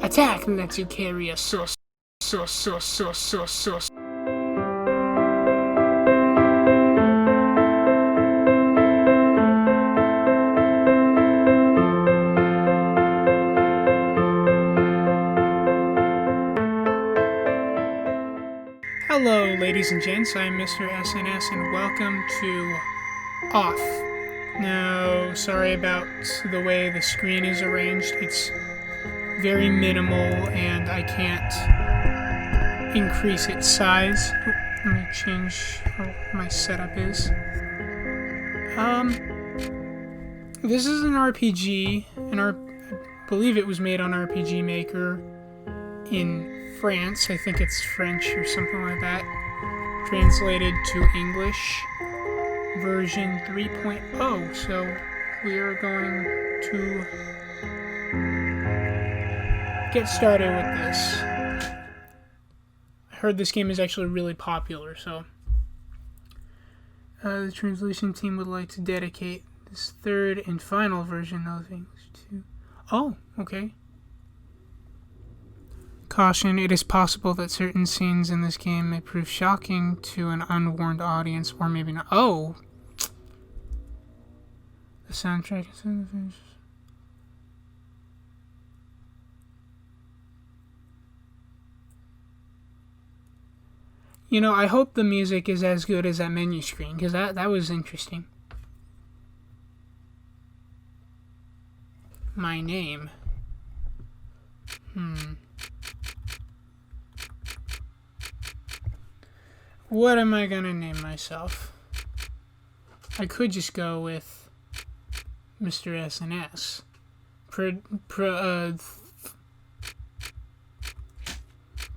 Attack, Netsukaria Sauce. Hello, ladies and gents, I'm Mr. SNS, and welcome to Off. Now, sorry about the way the screen is arranged. It's very minimal, and I can't increase its size. Let me change how my setup is. This is an RPG, I believe it was made on RPG Maker in France. I think it's French or something like that. Translated to English. Version 3.0. So we are going to get started with this. I heard this game is actually really popular, so the translation team would like to dedicate this third and final version of English to... Oh, okay. Caution, it is possible that certain scenes in this game may prove shocking to an unwarned audience, or maybe not. Oh! The soundtrack is in the finish. You know, I hope the music is as good as that menu screen, because that was interesting. My name. What am I gonna name myself? I could just go with Mr. SNS.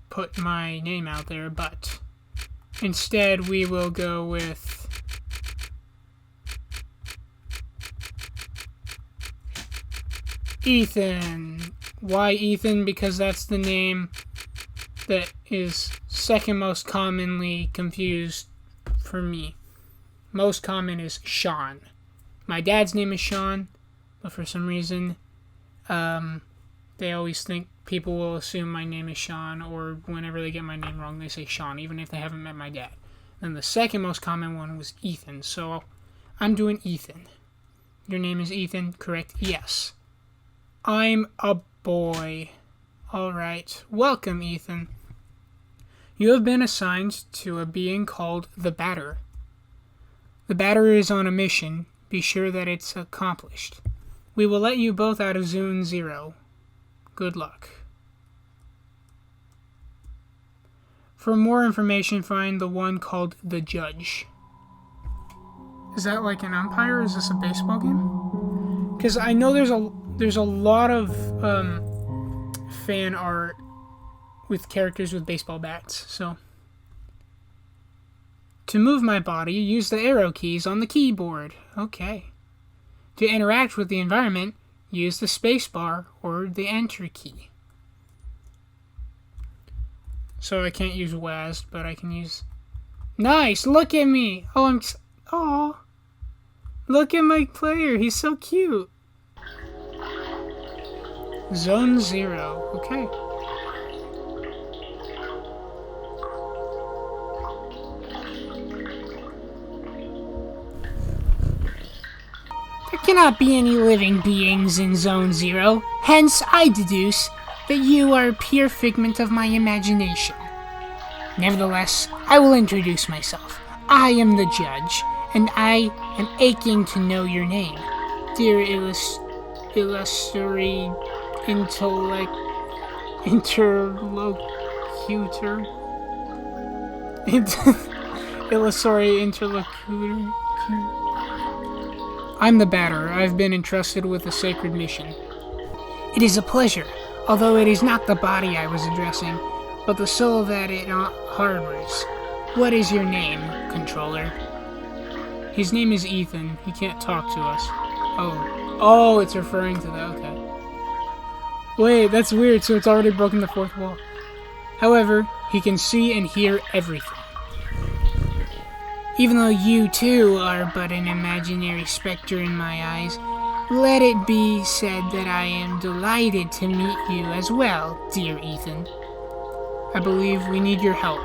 Put my name out there, but instead we will go with Ethan. Why Ethan? Because that's the name that is second most commonly confused for me. Most common is Sean. My dad's name is Sean, but for some reason, they always think people will assume my name is Sean, or whenever they get my name wrong, they say Sean, even if they haven't met my dad. And the second most common one was Ethan, so I'm doing Ethan. Your name is Ethan, correct? Yes. I'm a boy. Alright, welcome, Ethan. You have been assigned to a being called the Batter. The Batter is on a mission. Be sure that it's accomplished. We will let you both out of Zone 0. Good luck. For more information, find the one called the Judge. Is that like an umpire, or is this a baseball game? Because I know there's a lot of fan art with characters with baseball bats, so. To move my body, use the arrow keys on the keyboard. Okay. To interact with the environment, use the space bar or the enter key. So I can't use WASD, but I can use... Nice! Look at me! Oh, look at my player, he's so cute! Zone 0, okay. There cannot be any living beings in Zone 0, hence I deduce that you are a pure figment of my imagination. Nevertheless, I will introduce myself. I am the Judge, and I am aching to know your name. Dear illusory interlocutor. Illusory interlocutor. I'm the Batter. I've been entrusted with a sacred mission. It is a pleasure, although it is not the body I was addressing, but the soul that it harbors. What is your name, controller? His name is Ethan. He can't talk to us. Oh, it's referring to that. Okay. Wait, that's weird, so it's already broken the fourth wall. However, he can see and hear everything. Even though you, too, are but an imaginary specter in my eyes, Let it be said that I am delighted to meet you as well, dear Ethan. I believe we need your help.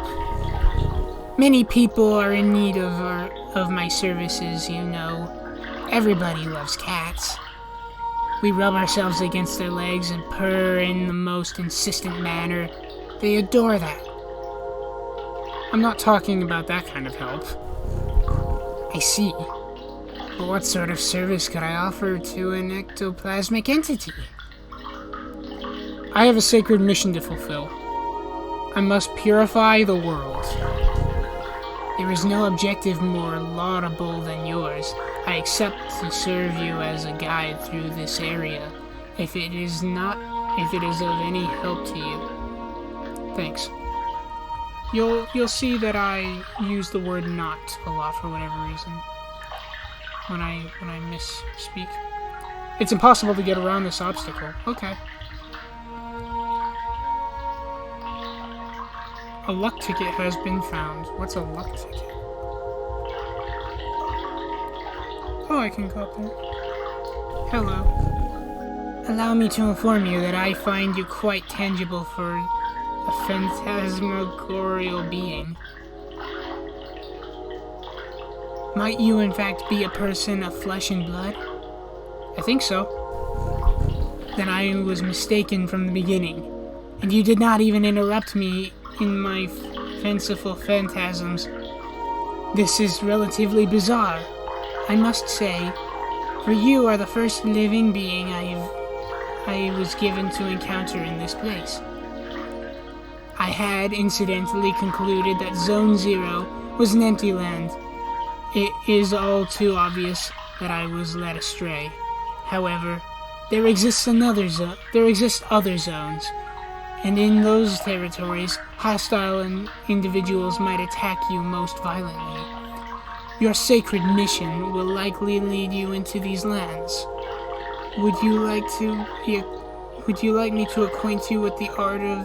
Many people are in need of my services, you know. Everybody loves cats. We rub ourselves against their legs and purr in the most insistent manner. They adore that. I'm not talking about that kind of help. I see. But what sort of service could I offer to an ectoplasmic entity? I have a sacred mission to fulfill. I must purify the world. There is no objective more laudable than yours. I accept to serve you as a guide through this area, if it is of any help to you. Thanks. You'll see that I use the word "not" a lot for whatever reason. When I misspeak. It's impossible to get around this obstacle. Okay. A luck ticket has been found. What's a luck ticket? Oh, I can go up there. Hello. Allow me to inform you that I find you quite tangible for a phantasmagorial being. Might you in fact be a person of flesh and blood? I think so. Then I was mistaken from the beginning, and you did not even interrupt me in my fanciful phantasms. This is relatively bizarre, I must say, for you are the first living being I was given to encounter in this place. I had incidentally concluded that Zone 0 was an empty land. It is all too obvious that I was led astray. However, there exists other zones, and in those territories, hostile individuals might attack you most violently. Your sacred mission will likely lead you into these lands. Would you like me to acquaint you with the art of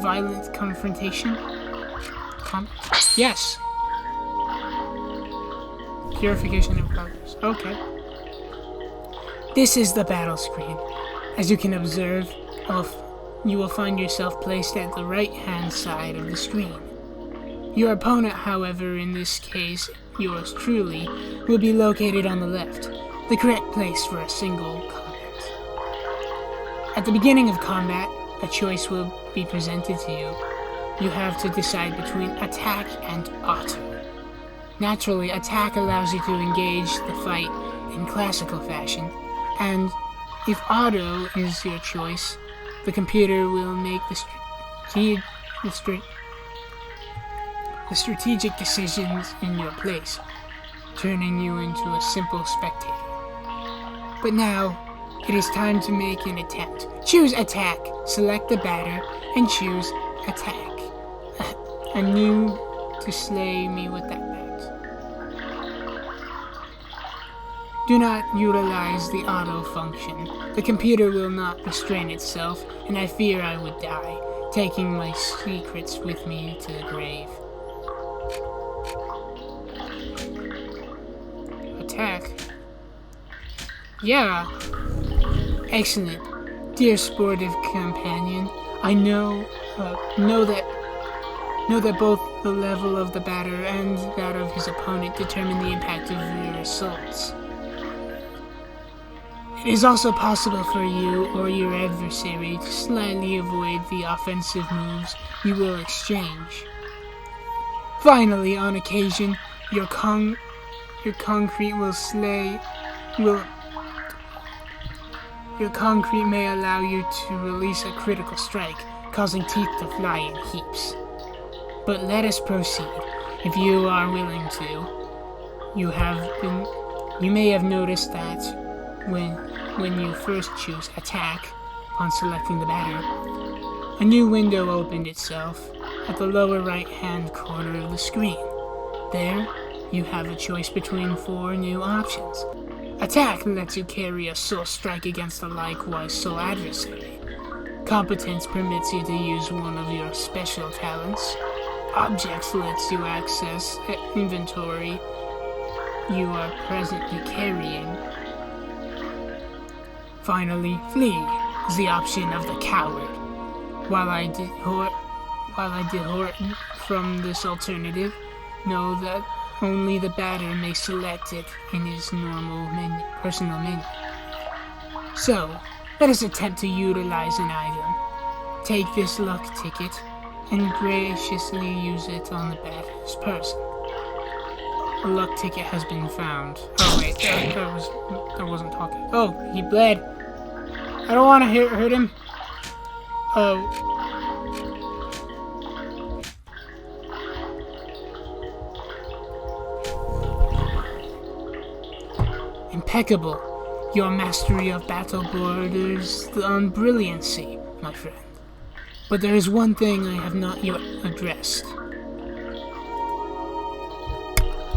violent confrontation? Yes. Purification in progress. Okay. This is the battle screen. As you can observe, you will find yourself placed at the right-hand side of the screen. Your opponent, however, in this case, yours truly, will be located on the left, the correct place for a single combat. At the beginning of combat, a choice will be presented to you. You have to decide between attack and auto. Naturally, attack allows you to engage the fight in classical fashion, and if auto is your choice, the computer will make the strategic decisions in your place, turning you into a simple spectator. But now, it is time to make an attempt. Choose attack, select the batter, and choose attack. I knew to slay me with that bat. Do not utilize the auto function. The computer will not restrain itself, and I fear I would die, taking my secrets with me to the grave. Attack. Yeah. Excellent. Dear sportive companion, I know that both the level of the batter and that of his opponent determine the impact of your assaults. It is also possible for you or your adversary to slightly avoid the offensive moves you will exchange. Finally, on occasion, your concrete may allow you to release a critical strike, causing teeth to fly in heaps. But let us proceed. If you are willing to, you may have noticed that when you first choose attack, upon selecting the batter, a new window opened itself at the lower right-hand corner of the screen. There, you have a choice between 4 new options. Attack lets you carry a soul strike against a likewise soul adversary. Competence permits you to use one of your special talents. Objects lets you access inventory you are presently carrying. Finally, flee is the option of the coward. While I depart from this alternative, know that only the batter may select it in his normal personal menu. So, let us attempt to utilize an item. Take this luck ticket and graciously use it on the batter's person. A luck ticket has been found. Oh wait, I wasn't talking. Oh, he bled. I don't want to hurt him. Oh. Impeccable. Your mastery of battle borders on brilliancy, my friend. But there is one thing I have not yet addressed.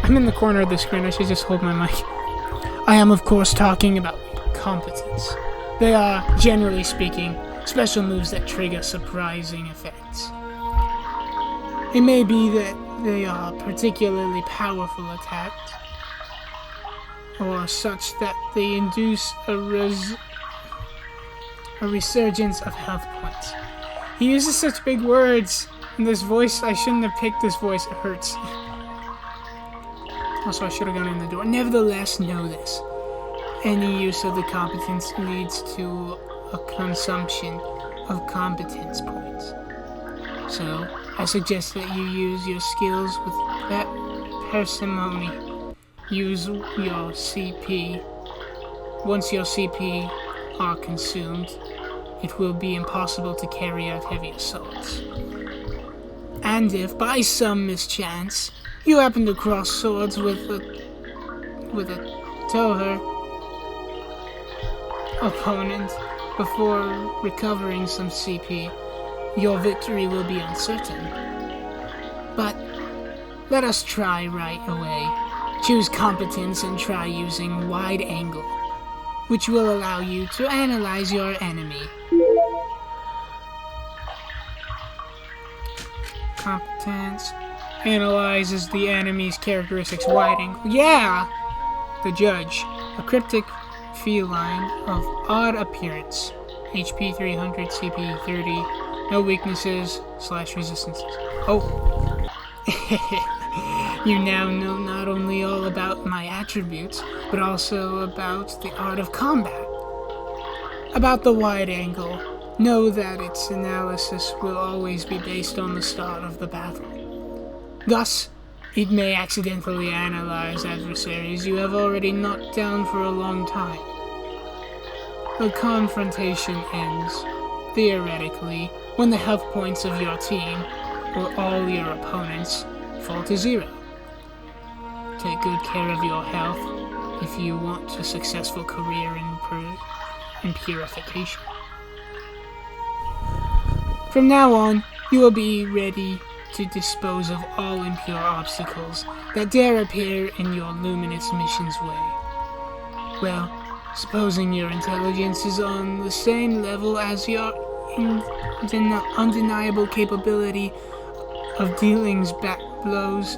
I'm in the corner of the screen, I should just hold my mic. I am, of course, talking about competence. They are, generally speaking, special moves that trigger surprising effects. It may be that they are particularly powerful attacks, or such that they induce a resurgence of health points. He uses such big words, and this voice, I shouldn't have picked this voice, it hurts. Also, I should have gone in the door. Nevertheless, know this. Any use of the competence leads to a consumption of competence points. So, I suggest that you use your skills with parsimony. Use your CP. Once your CP are consumed, it will be impossible to carry out heavy assaults. And if, by some mischance, you happen to cross swords with a Toher opponent before recovering some CP, your victory will be uncertain. But let us try right away. Choose competence and try using wide angle, which will allow you to analyze your enemy. Competence analyzes the enemy's characteristics. Wide angle. Yeah! The judge. A cryptic feline of odd appearance. HP 300, CP 30. No weaknesses / resistances. Oh. You now know not only all about my attributes, but also about the art of combat. About the wide angle, know that its analysis will always be based on the start of the battle. Thus, it may accidentally analyze adversaries you have already knocked down for a long time. The confrontation ends, theoretically, when the health points of your team, or all your opponents, fall to 0. Take good care of your health if you want a successful career in purification. From now on, you will be ready to dispose of all impure obstacles that dare appear in your luminous mission's way. Well, supposing your intelligence is on the same level as your undeniable capability of dealing back blows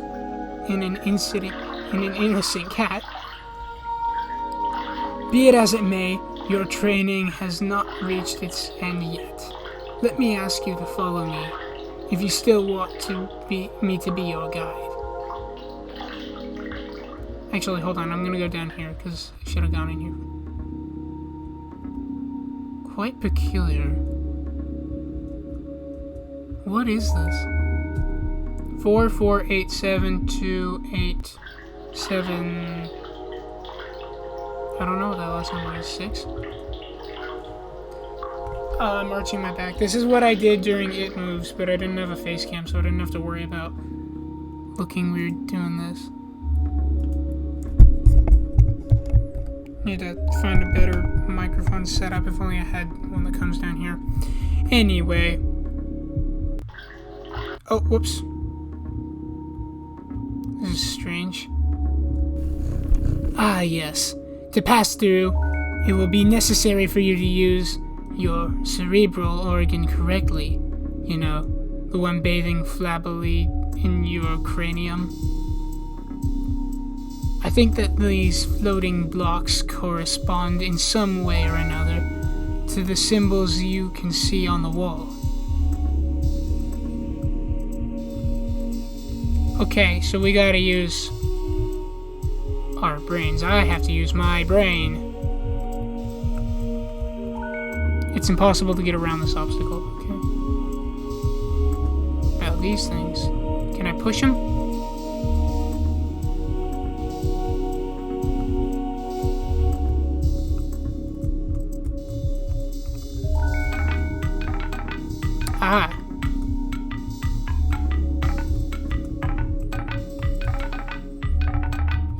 in an innocent cat. Be it as it may, your training has not reached its end yet. Let me ask you to follow me, if you still want me to be your guide. Actually, hold on, I'm gonna go down here, because I should have gone in here. Quite peculiar. What is this? 4487287. I don't know what that last number is. 6? I'm arching my back. This is what I did during It Moves, but I didn't have a face cam, so I didn't have to worry about looking weird doing this. Need to find a better microphone setup. If only I had one that comes down here. Anyway. Oh, whoops. This is strange. Ah, yes. To pass through, it will be necessary for you to use your cerebral organ correctly. You know, the one bathing flabbily in your cranium. I think that these floating blocks correspond in some way or another to the symbols you can see on the wall. Okay, so we gotta use our brains. I have to use my brain. It's impossible to get around this obstacle. Okay. Well, these things. Can I push them? Ah.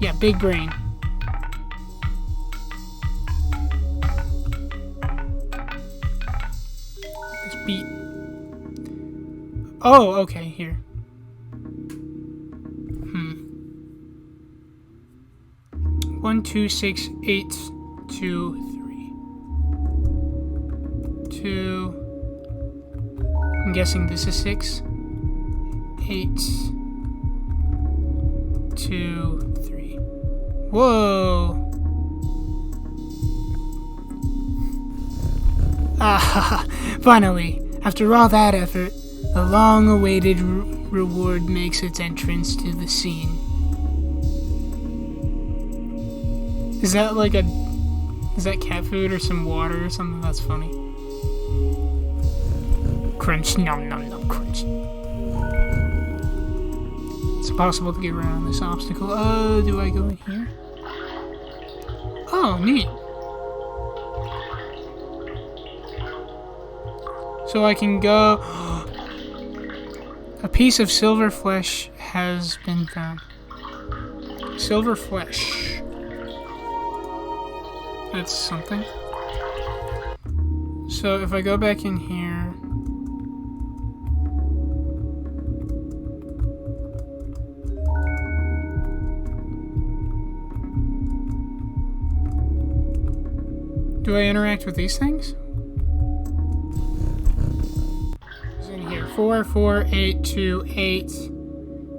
Yeah, big brain. This beat. Oh, okay, here. 1, 2, 6, 8, 2, 3. 2. I'm guessing this is 6. 8. 2, 3. Whoa! Ah, finally! After all that effort, the long-awaited reward makes its entrance to the scene. Is that like a... Is that cat food or some water or something? That's funny. Crunch, nom nom nom, crunch. It's impossible to get around this obstacle. Do I go in here? Oh, neat. So I can go... A piece of silver flesh has been found. Silver flesh. That's something. So if I go back in here... Do I interact with these things? What's in here? 4, 4, 8, 2, 8,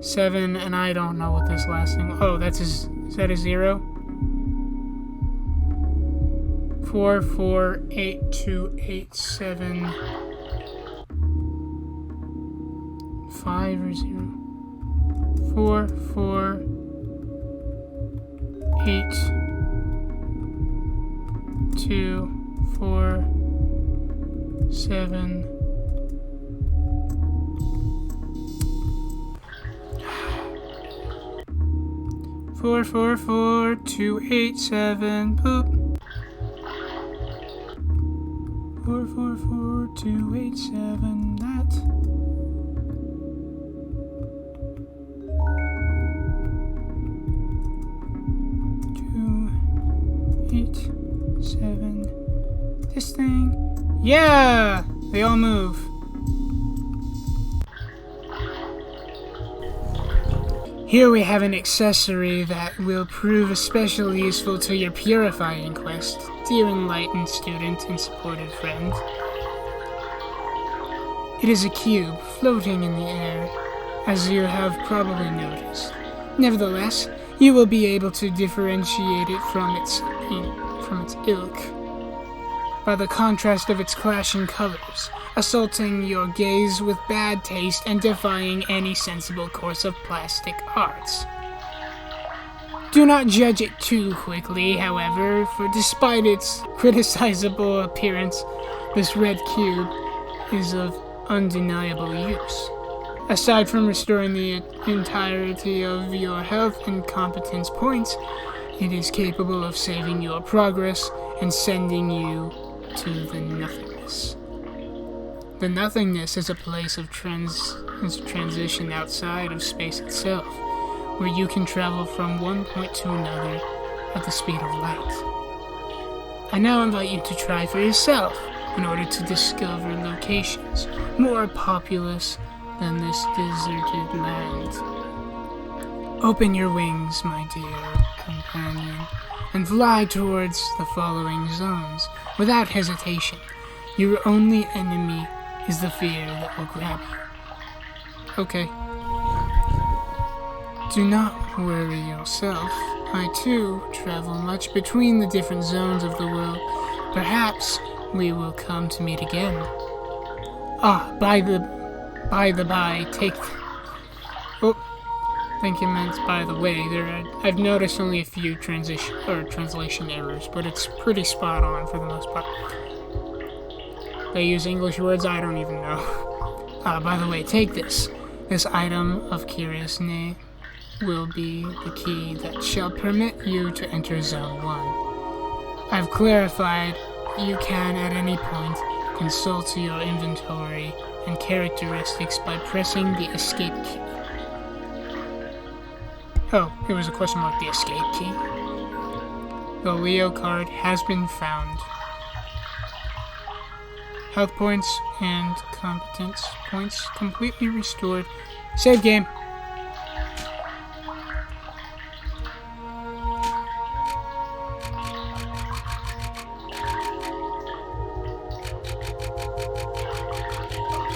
7, and I don't know what this last thing... Oh, that's is that a 0? 4, 4, 8, 2, 8, 7, 5 or 0? 4, 4, 8, 2, 4, 7. Four, 4, 4, 2, 8, 7. Boop. 4, 4, 4, 2, 8, 7. That. Two, 8, 7. This thing. Yeah! They all move. Here we have an accessory that will prove especially useful to your purifying quest, dear enlightened student and supported friend. It is a cube floating in the air, as you have probably noticed. Nevertheless, you will be able to differentiate it from its ilk by the contrast of its clashing colors, assaulting your gaze with bad taste and defying any sensible course of plastic arts. Do not judge it too quickly, however, for despite its criticizable appearance, this red cube is of undeniable use. Aside from restoring the entirety of your health and competence points, it is capable of saving your progress and sending you to the nothingness. The nothingness is a place of transition outside of space itself, where you can travel from one point to another at the speed of light. I now invite you to try for yourself in order to discover locations more populous than this deserted land. Open your wings, my dear companion, and fly towards the following zones without hesitation. Your only enemy is the fear that will grab you. Okay. Do not worry yourself. I too travel much between the different zones of the world. Perhaps we will come to meet again. Ah, by the by, take... Oh, I think it meant by the way. I've noticed only a few translation errors, but it's pretty spot on for the most part. They use English words I don't even know. By the way, take this. This item of curious name will be the key that shall permit you to enter Zone 1. I've clarified you can at any point consult your inventory and characteristics by pressing the escape key. Oh, it was a question mark, the escape key. The Leo card has been found. Health points and competence points completely restored. Save game.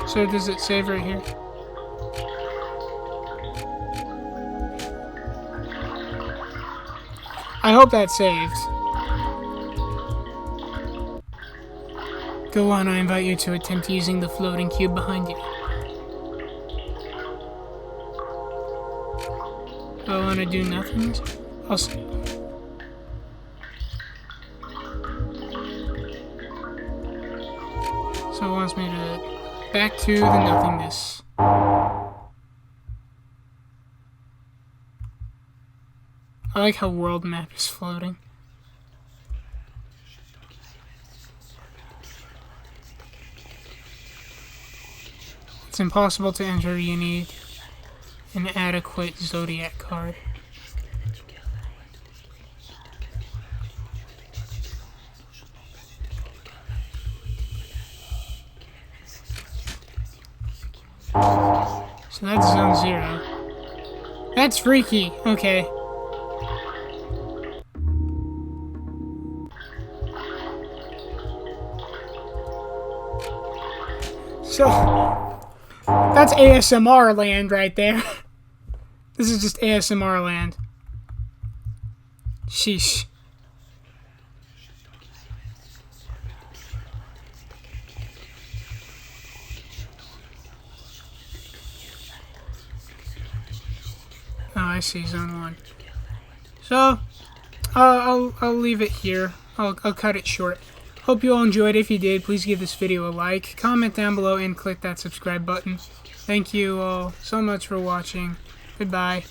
So does it save right here? I hope that saved. Go on, I invite you to attempt using the floating cube behind you. I want to do nothing? I'll see. So it wants me to back to the nothingness. I like how world map is floating. It's impossible to enter. You need an adequate zodiac card. So that's Zone 0. That's freaky. Okay. So, that's ASMR land right there. This is just ASMR land. Sheesh. Oh, I see, Zone 1. So, I'll leave it here. I'll cut it short. Hope you all enjoyed. If you did, please give this video a like, comment down below, and click that subscribe button. Thank you all so much for watching. Goodbye.